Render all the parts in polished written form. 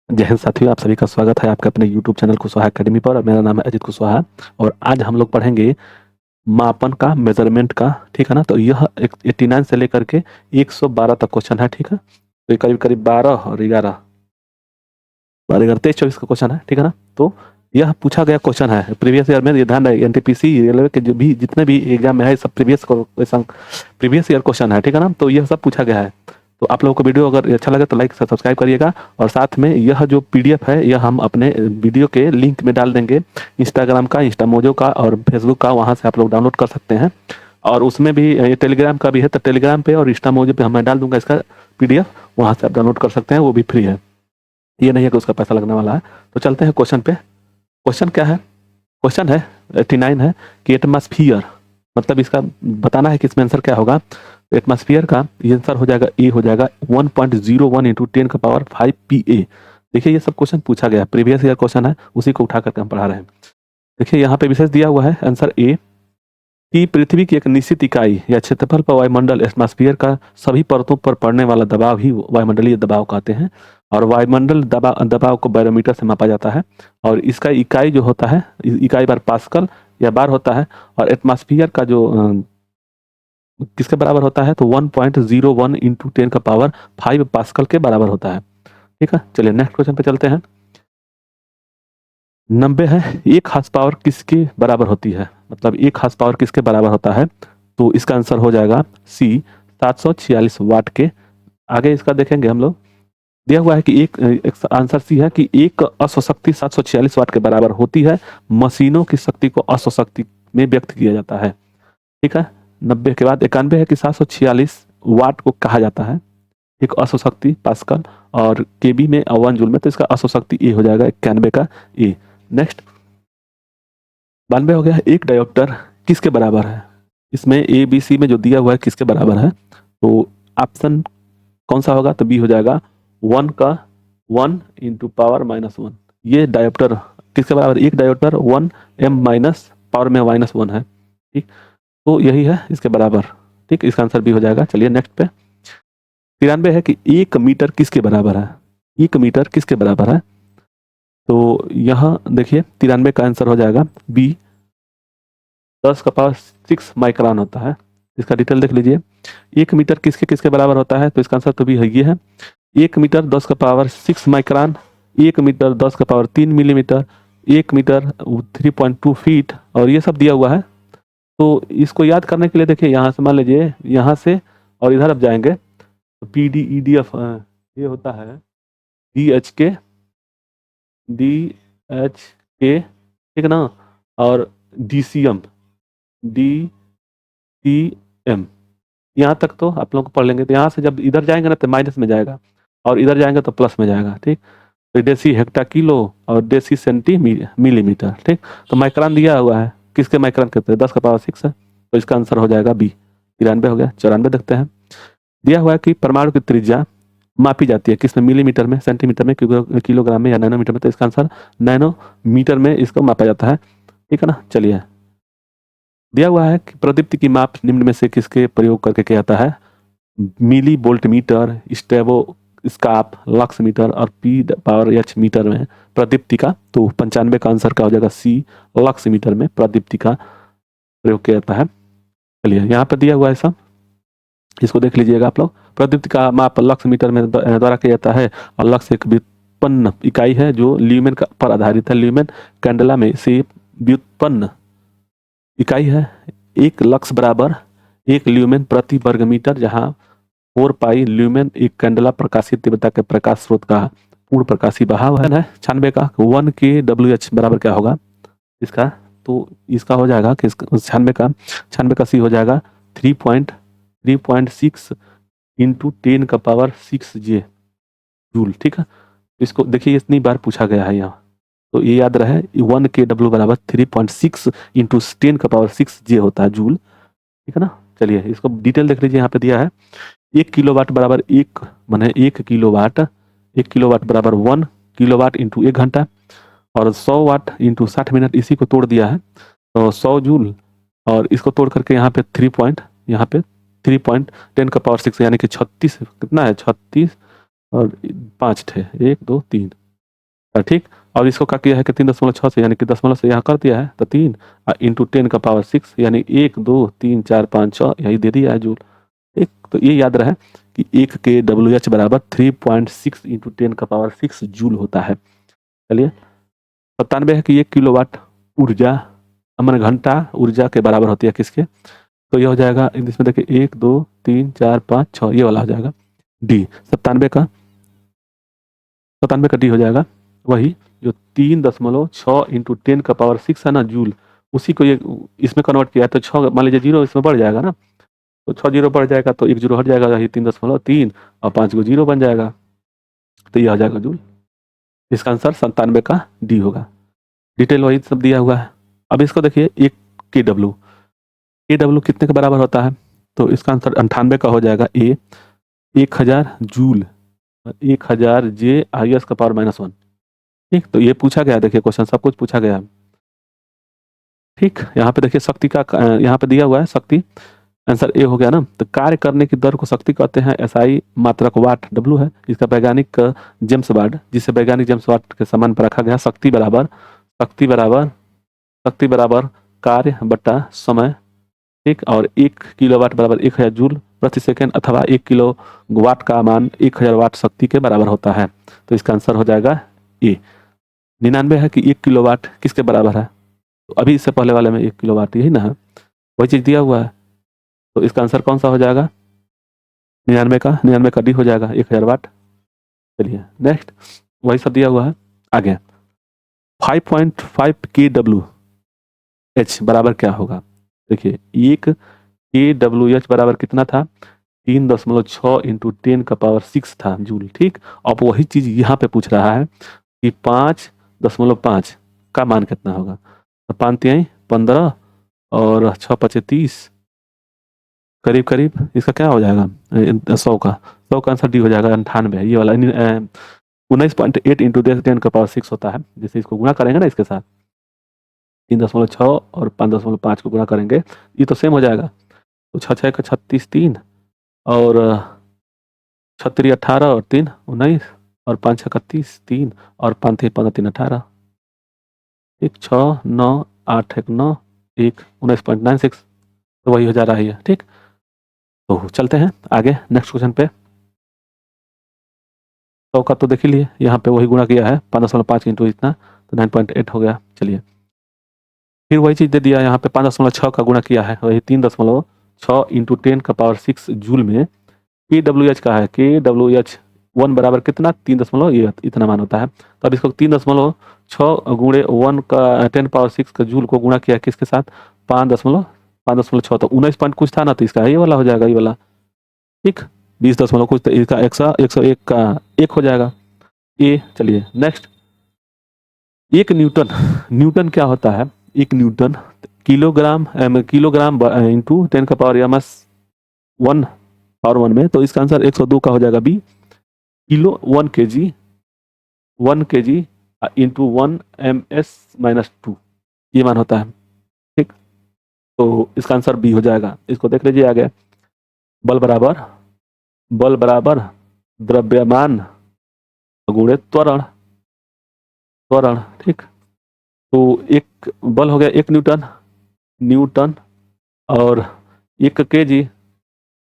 जय हिंद साथियों, आप सभी का स्वागत है आपके अपने YouTube चैनल कुशवाहा एकेडमी पर। और मेरा नाम है अजित कुशवाहा और आज हम लोग पढ़ेंगे मापन का, मेजरमेंट का। ठीक है ना। तो यह 89 से लेकर के 112 तक क्वेश्चन है। ठीक है। तो ये करीब करीब 12 और 11, 23, 24 का क्वेश्चन है। ठीक है ना। तो यह पूछा गया क्वेश्चन है प्रीवियस ईयर में। ये ध्यान रहे, एनटीपीसी रेलवे के जो भी जितने भी एग्जाम में है सब प्रीवियस ईयर क्वेश्चन है। ठीक है ना। तो यह सब पूछा गया है। तो आप लोगों को वीडियो अगर अच्छा लगे तो लाइक सब्सक्राइब करिएगा। और साथ में यह जो पीडीएफ है यह हम अपने वीडियो के लिंक में डाल देंगे, इंस्टाग्राम का, इंस्टामोजो का और फेसबुक का। वहाँ से आप लोग डाउनलोड कर सकते हैं। और उसमें भी ये टेलीग्राम का भी है, तो टेलीग्राम पे और इंस्टामोजो पे मैं डाल दूंगा इसका पीडीएफ। वहाँ से आप डाउनलोड कर सकते हैं, वो भी फ्री है। ये नहीं है कि उसका पैसा लगने वाला है। तो चलते हैं क्वेश्चन पे। क्वेश्चन क्या है? क्वेश्चन है 89 है कि एटमॉस्फियर, मतलब इसका बताना है कि इसमें आंसर क्या होगा। एटमॉस्फियर का ये आंसर हो जाएगा, ए हो जाएगा 1.01 इंटू 10⁵ PA। देखिए ये सब क्वेश्चन पूछा गया, प्रीवियस ईयर क्वेश्चन है, उसी को उठा करके हम पढ़ा रहे हैं। देखिए यहाँ पे विशेष दिया हुआ है आंसर ए कि पृथ्वी की एक निश्चित इकाई या क्षेत्रफल पर वायुमंडल एटमॉस्फियर का सभी परतों पर पड़ने वाला दबाव ही वायुमंडलीय दबाव कहते हैं। और वायुमंडल दबाव को बैरोमीटर से मापा जाता है। और इसका इकाई जो होता है, इकाई बार पास्कल या बार होता है। और एटमॉस्फियर का जो किसके बराबर होता है, तो 1.01 इंटू 10⁵ पास्कल के बराबर होता है। ठीक है। चलिए नेक्स्ट क्वेश्चन पे चलते हैं। 90 है, 1 हार्स पावर किसके बराबर होती है, मतलब 1 हार्स पावर किसके बराबर होता है। तो इसका आंसर हो जाएगा सी 746 वाट के। आगे इसका देखेंगे हम लोग। दिया हुआ है कि एक आंसर सी है कि एक अश्व शक्ति 746 वाट के बराबर होती है। मशीनों की शक्ति को अश्व शक्ति में व्यक्त किया जाता है। ठीक है। 90 के बाद 91 है कि 746 वाट को कहा जाता है एक अश्व शक्ति पास्कल, और केबी में 1 जूल में। तो इसका अश्व शक्ति ए हो जाएगा 91 का ए। नेक्स्ट 92 हो गया है, एक डायोप्टर किसके बराबर है। इसमें ए बी सी में जो दिया हुआ है किसके बराबर है, तो ऑप्शन कौन सा होगा, तो बी हो जाएगा 1 का 1 इंटू पावर -1। ये डायोप्टर किसके बराबर, एक डायोप्टर 1 m माइनस पावर में -1 है। ठीक। तो यही है इसके बराबर। ठीक। इसका आंसर बी हो जाएगा। चलिए नेक्स्ट पे 93 है कि 1 मीटर किसके बराबर है। 1 मीटर किसके बराबर है, तो यहाँ देखिए 93 का आंसर हो जाएगा बी 10⁻6 माइक्रोन होता है। इसका डिटेल देख लीजिए। 1 मीटर किसके किसके बराबर होता है, तो इसका आंसर तो भी ये है। 1 metre 10⁻6 micron, 1 metre 10⁻3 millimetre, 1 metre 3.2 feet, और ये सब दिया हुआ है। तो इसको याद करने के लिए देखिए यहाँ से मान लीजिए, यहाँ से और इधर अब जाएंगे तो PDEDF ये होता है DHK DHK, ठीक है ना। और DCM DCM, यहाँ तक तो आप लोग पढ़ लेंगे। तो यहाँ से जब इधर जाएंगे ना तो माइनस में जाएगा, और इधर जाएंगे तो प्लस में जाएगा। ठीक। तो डेसी हेक्टा किलो और डेसी सेंटी मिलीमीटर। ठीक। तो माइक्रोन दिया हुआ है, किसके माइक्रोन कहते हैं, 10⁻6 है। तो इसका आंसर हो जाएगा बी। 93 हो गया। 94 देखते हैं। दिया हुआ है कि परमाणु की त्रिज्या मापी जाती है किसमें, मिलीमीटर में, सेंटीमीटर में, किलोग्राम में या नैनोमीटर में। तो इसका आंसर नैनोमीटर में इसको मापा जाता है। ठीक है ना। चलिए दिया हुआ है कि प्रदीप्ति की माप निम्न में से किसके प्रयोग करके किया जाता है। Milli volt meter, stroboscope, lux meter और P⁻H मीटर में प्रदीप्ति का। तो 95 का आंसर का हो जाएगा सी, लक्स मीटर में प्रदीप्ति का प्रयोग किया जाता है। चलिए यहाँ पर दिया हुआ है सब, इसको देख लीजिएगा आप लोग। प्रदीप्ति का माप लक्स मीटर में द्वारा किया जाता है। और लक्स एक व्युत्पन्न इकाई है जो ल्यूमेन पर आधारित है। ल्यूमेन कैंडेला में से व्युत्पन्न इकाई है। 1 लक्स बराबर 1 ल्यूमेन प्रति वर्ग मीटर, जहाँ 4 पाई ल्यूमेन एक कैंडेला प्रकाशित तीव्रता के प्रकाश स्रोत का पूर्ण प्रकाशी बहाव है। 96 का 1 kWh बराबर क्या होगा इसका, तो इसका हो जाएगा कि 96 का सी हो जाएगा 3.6 इंटू 10⁻6 जूल। ठीक है। इसको देखिए इतनी बार पूछा गया है यहाँ, तो ये याद रहे 1 kW बराबर 3.6 इंटू 10⁻6 जे होता है जूल। ठीक है ना। चलिए इसको डिटेल देख लीजिए। यहाँ पे दिया है 1 किलोवाट बराबर 1 माने 1 किलोवाट, 1 किलोवाट बराबर 1 किलोवाट इंटू 1 घंटा, और 100 वाट इंटू 60 मिनट, इसी को तोड़ दिया है तो 100 जूल। और इसको तोड़ करके यहाँ पे 3.10⁻6 यानी कि 36 कितना है, 36 और 5 थे, 1 2 3 ठीक। और इसको क्या किया है कि 3.6 से यानी कि दशमलव से यहाँ कर दिया है तो 3 इंटू 10⁻6 यानी 1 2 3 4 5 6 यही दे दिया है जूल। ठीक, तो ये याद रहे कि 1 kWh बराबर 3.6 इंटू 10⁻6 जूल होता है। चलिए 97 है कि 1 किलोवाट ऊर्जा अमन घंटा ऊर्जा के बराबर होती है किसके, तो ये हो जाएगा इसमें देखिए 1 2 3 4 5 6 ये वाला हो जाएगा डी। 97 का डी हो जाएगा वही जो 3.6 इंटू 10⁻6 है ना जूल, उसी को ये इसमें कन्वर्ट किया है तो 6 मान लीजिए जीरो इसमें बढ़ जाएगा ना, तो 6 जीरो बढ़ जाएगा तो 1 जीरो हट जाएगा, यही 3.3 और 5 को जीरो बन जाएगा, तो ये आ जाएगा जूल। इसका आंसर 97 का डी होगा। डिटेल वही सब दिया हुआ है। अब इसको देखिए एक के डब्ल्यू कितने के बराबर होता है, तो इसका आंसर 98 का हो जाएगा ए 1000 जूल 1000 जे आई एस का पावर -1। ठीक, तो ये पूछा गया, देखिए क्वेश्चन सब कुछ पूछा गया। ठीक, यहाँ पे देखिए शक्ति का यहाँ पे दिया हुआ है शक्ति, आंसर ए हो गया ना। तो कार्य करने की दर को शक्ति कहते हैं, एसआई मात्रक वाट डब्ल्यू है, इसका वैज्ञानिक जेम्स वाट, जिसे वैज्ञानिक जेम्स वाट के समान पर रखा गया। शक्ति बराबर शक्ति बराबर शक्ति बराबर कार्य बट्टा समय। ठीक, और 1 किलोवाट बराबर 1000 जूल प्रति सेकंड अथवा 1 किलो वाट का मान 1000 वाट शक्ति के बराबर होता है। तो इसका आंसर हो जाएगा ए। 99 है कि 1 किलोवाट किसके बराबर है, तो अभी इससे पहले वाले में 1 किलोवाट यही ना है, वही चीज़ दिया हुआ है, तो इसका आंसर कौन सा हो जाएगा 99 का डी हो जाएगा 1000 वाट। चलिए नेक्स्ट वही सब दिया हुआ है आगे। 5.5 kWh बराबर क्या होगा, देखिए 1 kWh बराबर कितना था 3.6 इंटू 10⁻6 था जूल। ठीक, अब वही चीज यहाँ पे पूछ रहा है कि 5.5 का मान कितना होगा, तो 5 तिहाई 15 और 6 पचे 30 करीब करीब इसका क्या हो जाएगा 100 का आंसर डी हो जाएगा 98। ये वाला 19.8 इंटू 10⁻6 होता है, जैसे इसको गुणा करेंगे ना इसके साथ 3.6 और 5.5 को गुणा करेंगे ये तो सेम हो जाएगा, तो 6 6 का 36 3 और 6 18 और 3 19 और 5 6 30 3 और 5 15 3 18 1 6 9 8 1 9 1 19.96, तो वही हो जा रहा है ये। ठीक, तो चलते हैं आगे नेक्स्ट क्वेश्चन पे। 100 का तो देख ही लिए, यहाँ पे वही गुणा किया है 5.5 इंटू इतना तो 9.8 हो गया। चलिए फिर वही चीज़ दे दिया, यहाँ पे 5.6 का गुणा किया है, वही 3.6 इंटू 10⁻6 जूल में kWh का है। kWh 1 बराबर कितना 3 ये इतना मान होता है, तो अब इसको 3.6 गुणे 1 का 10⁻6 का जूल को गुणा किया किसके साथ 5.6, तो 19 पॉइंट कुछ था ना, तो इसका ये वाला हो जाएगा ये वाला। ठीक, 20 दशमलव कुछ, तो इसका 101 का 1 हो जाएगा ए। चलिए नेक्स्ट, 1 न्यूटन क्या होता है, 1 न्यूटन किलोग्राम इंटू 10 का पावर -1 पावर 1 में, तो इसका आंसर 102 का हो जाएगा B. Kilo 1 kg into 1 ms-2 ये मान होता है। ठीक, तो इसका आंसर बी हो जाएगा। इसको देख लीजिए आगे, बल बराबर द्रव्यमान गुणे त्वरण। ठीक, तो एक बल हो गया 1 न्यूटन और 1 kg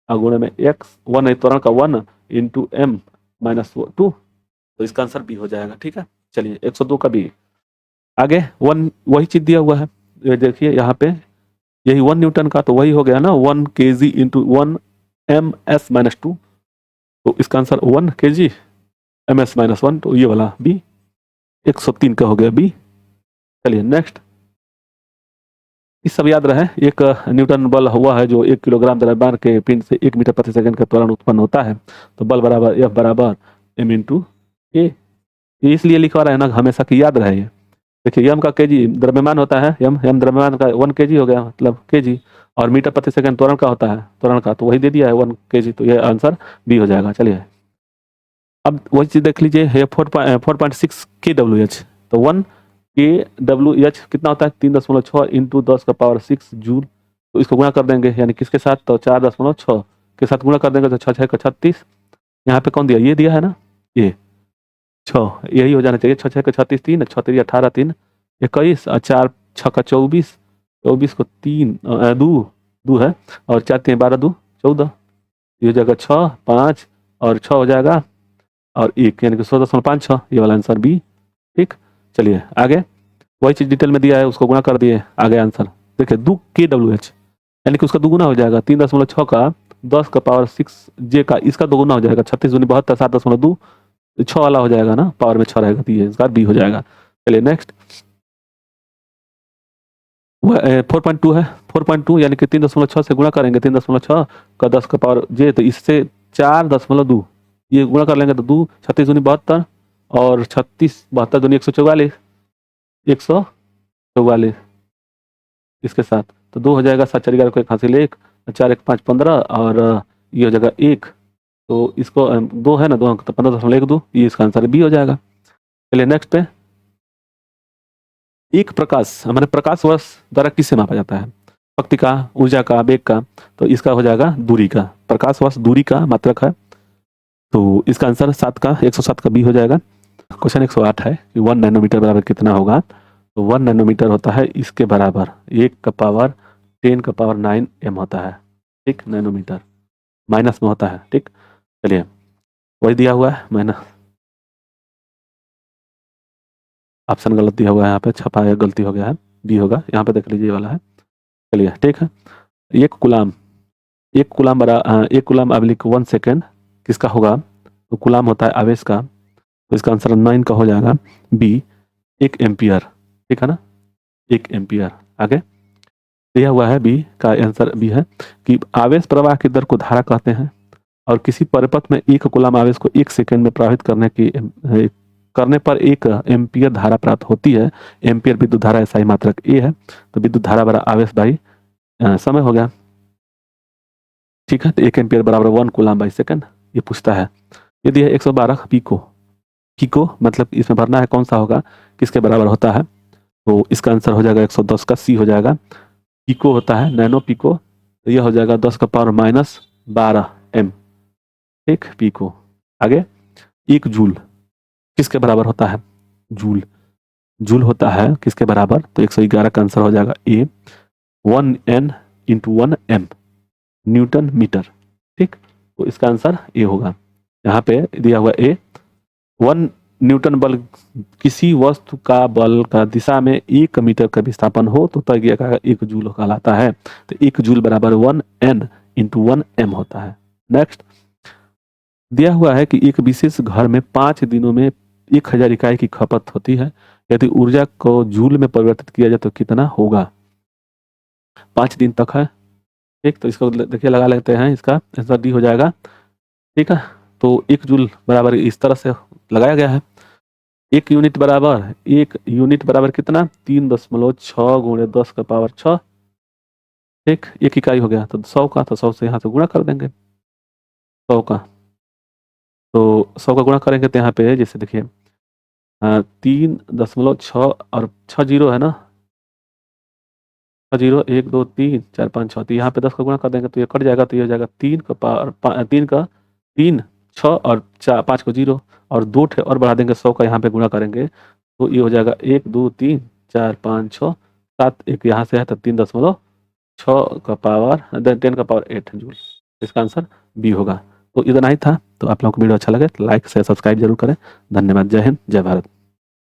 गुणे में x 1 है त्वरण का 1 इंटू m-2, तो इसका आंसर बी हो जाएगा। ठीक है, चलिए 102 का बी। आगे 1 वही चीज दिया हुआ है, देखिए यहाँ पे यही 1 न्यूटन का, तो वही हो गया ना 1 kg इंटू 1 ms-2, तो इसका आंसर 1 kg ms-1, तो ये वाला बी 103 का हो गया बी। चलिए नेक्स्ट, इस सब याद रहे, 1 न्यूटन बल हुआ है जो 1 किलोग्राम द्रव्यमान के पिंड से 1 मीटर प्रति सेकंड का त्वरण उत्पन्न होता है, तो बल बराबर F बराबर m इंटू ए। इसलिए लिखवा रहे हैं ना हमेशा कि याद रहे। देखिए m का kg द्रव्यमान होता है, m द्रव्यमान का 1 kg हो गया मतलब kg, और मीटर प्रति सेकंड त्वरण का होता है, त्वरण का तो वही दे दिया है 1 kg, तो ये आंसर बी हो जाएगा। चलिए अब वही चीज देख लीजिए, 4.6 kWh, तो 1 kWh कितना होता है 3.6 इंटू 10 का पावर 6 जूल, तो इसको गुणा कर देंगे यानी किसके साथ, तो 4.6 के साथ गुणा कर देंगे तो 6 6 का 36, यहाँ पे कौन दिया, ये दिया है ना ये, छः, यही हो जाना चाहिए। 6 6 का 36, 3 6 3 18, 3 21 और 4 6 का 24, 24 को 3 2 2 है और 4 3 12 2 14, ये हो जाएगा 6 5 और 6 हो जाएगा और 1 यानी कि 16.56, ये वाला आंसर बी। ठीक, चलिए आगे, वही चीज़ डिटेल में दिया है उसको गुणा कर दिए, आगे आंसर देखिए 2 KWH यानी कि उसका दोगुना हो जाएगा 3.6 का 10 का पावर 6 जे का, इसका दोगुना हो जाएगा 36 दूनी 72 7.2, 6 वाला हो जाएगा ना, पावर में 6 रहेगा तो ये इसका बी हो जाएगा। चलिए नेक्स्ट, 4.2 है, 4.2 यानी कि 3.6 से गुणा करेंगे 3.6 का 10 का पावर जे, तो इससे 4.2 ये गुणा कर लेंगे तो 2 36 दूनी 72 और 36 72 दूनी 144 144 इसके साथ, तो 2 हो जाएगा 7 4 11 को 1 हासिल 1 4 1 5 15 और ये हो जाएगा 1, तो इसको 2 है ना 2 तो 15.12 ये इसका आंसर बी हो जाएगा। चलिए नेक्स्ट पे, एक प्रकाश हमारे प्रकाश वर्ष द्वारा किससे मापा जाता है? शक्ति का, ऊर्जा का, वेग का, तो इसका हो जाएगा दूरी का, प्रकाश वर्ष दूरी का मात्रक है, तो इसका आंसर 7 का 107 का बी हो जाएगा। क्वेश्चन 108 है कि 1 नैनोमीटर बराबर कितना होगा? तो 1 नैनोमीटर होता है इसके बराबर 1 का पावर 10 का पावर 9 m होता है। ठीक, नैनोमीटर माइनस में होता है। ठीक, चलिए वही दिया हुआ है, माइनस ऑप्शन गलत दिया हुआ है, यहाँ पे छपा है गलती हो गया है, बी होगा, यहाँ पे देख लीजिए वाला है। चलिए ठीक है, एक कुलाम एक कुलाम अब्लिक 1 सेकेंड किसका होगा? तो कुलाम होता है आवेश का, तो इसका आंसर 9 का हो जाएगा बी, 1 एम्पियर। ठीक है ना, 1 एम्पियर। आगे दिया हुआ है बी का आंसर बी है कि आवेश प्रवाह की दर को धारा कहते हैं और किसी परिपथ में 1 कुलाम आवेश को 1 सेकेंड में प्रवाहित करने पर 1 एम्पियर धारा प्राप्त होती है। एम्पियर विद्युत धारा ऐसा ही मात्रक ए है, तो विद्युत धारा बड़ा आवेश बाई समय हो गया। ठीक है, तो 1 एम्पियर बराबर 1 कुलाम बाई सेकेंड ये पूछता है। यदि है 112 पिको मतलब इसमें भरना है कौन सा होगा, किसके बराबर होता है, तो इसका आंसर हो जाएगा 110 का सी हो जाएगा। पिको होता है नैनो पिको, तो यह हो जाएगा 10 का पावर माइनस 12 m। ठीक, पिको। आगे, 1 जूल किसके बराबर होता है? जूल होता है किसके बराबर, तो 111 का आंसर हो जाएगा ए, 1n into 1m Newton metre. ठीक, तो इसका आंसर ए होगा। यहाँ पे दिया हुआ ए, 1 न्यूटन बल किसी वस्तु का बल का दिशा में 1 मीटर का विस्थापन हो तो तय किया गया 1 जूल कहलाता है, तो 1 जूल बराबर 1n इंटू 1m होता है। नेक्स्ट, दिया हुआ है कि एक विशेष घर में 5 दिनों में 1000 इकाई की खपत होती है, यदि ऊर्जा को जूल में परिवर्तित किया जाए तो कितना होगा? 5 दिन तक है। ठीक, तो इसको देखिए लगा लेते हैं, इसका आंसर डी हो जाएगा। ठीक है, तो 1 जूल बराबर इस तरह से लगाया गया है। 1 यूनिट बराबर कितना? 3.6 गुणे 10 का पावर 6। ठीक, 1 इकाई हो गया तो 100 का, तो 100 से यहाँ से गुणा कर देंगे 100 का, तो 100 का गुणा करेंगे तो यहाँ पे जैसे देखिए 3.6 और 6 जीरो है ना, 6 जीरो 1 2 3 4 5 6, तो यहाँ पे 10 का गुणा कर देंगे तो ये कट जाएगा, तो ये हो जाएगा 3 का पावर 3 6 और 4 5 को 0 और 2 और बढ़ा देंगे 100 का, यहाँ पे गुणा करेंगे तो ये हो जाएगा 1 2 3 4 5 6 7, एक यहाँ से है तो 3.6 का पावर 10 का पावर 8 जूल। इसका आंसर बी होगा। तो इतना ही था, तो आप लोगों को वीडियो अच्छा लगे तो लाइक शेयर सब्सक्राइब जरूर करें। धन्यवाद, जय हिंद, जय भारत।